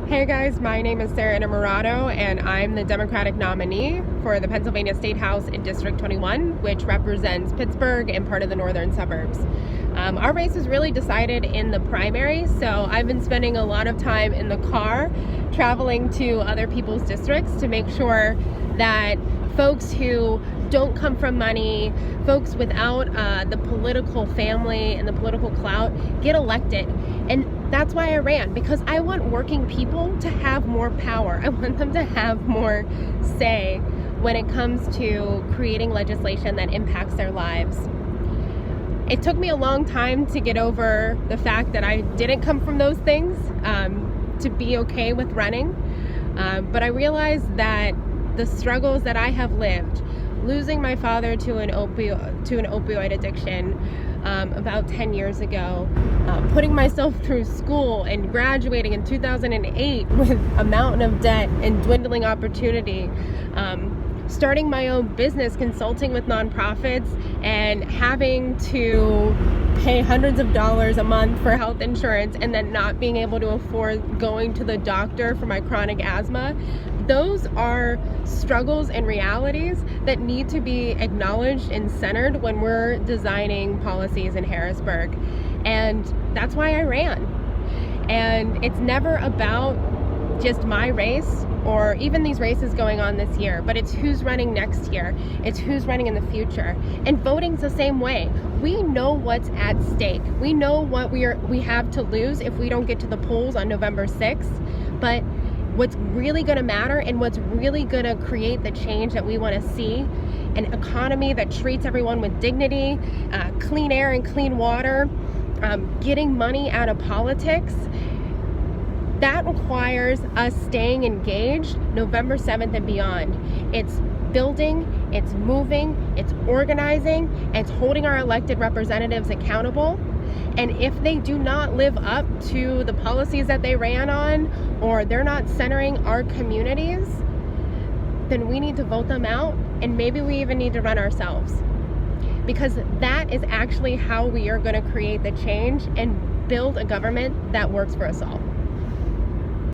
Hey guys, my name is Sarah Innamorato and I'm the Democratic nominee for the Pennsylvania State House in District 21, which represents Pittsburgh and part of the northern suburbs. Our race is really decided in the primary, so I've been spending a lot of time in the car traveling to other people's districts to make sure that folks who don't come from money, folks without the political family and the political clout get elected. And that's why I ran, because I want working people to have more power. I want them to have more say when it comes to creating legislation that impacts their lives. It took me a long time to get over the fact that I didn't come from those things, to be okay with running. But I realized that the struggles that I have lived, losing my father to an opioid addiction about 10 years ago, putting myself through school and graduating in 2008 with a mountain of debt and dwindling opportunity, starting my own business consulting with nonprofits and having to pay hundreds of dollars a month for health insurance and then not being able to afford going to the doctor for my chronic asthma. Those are struggles and realities that need to be acknowledged and centered when we're designing policies in Harrisburg. And that's why I ran. And it's never about just my race or even these races going on this year, but it's who's running next year. It's who's running in the future. And voting's the same way. We know what's at stake. We know what we have to lose if we don't get to the polls on November 6th. But what's really going to matter and what's really going to create the change that we want to see, an economy that treats everyone with dignity, clean air and clean water, getting money out of politics, that requires us staying engaged November 7th and beyond. It's building, it's moving, it's organizing, and it's holding our elected representatives accountable. And if they do not live up to the policies that they ran on, or they're not centering our communities, then we need to vote them out, and maybe we even need to run ourselves. Because that is actually how we are going to create the change and build a government that works for us all.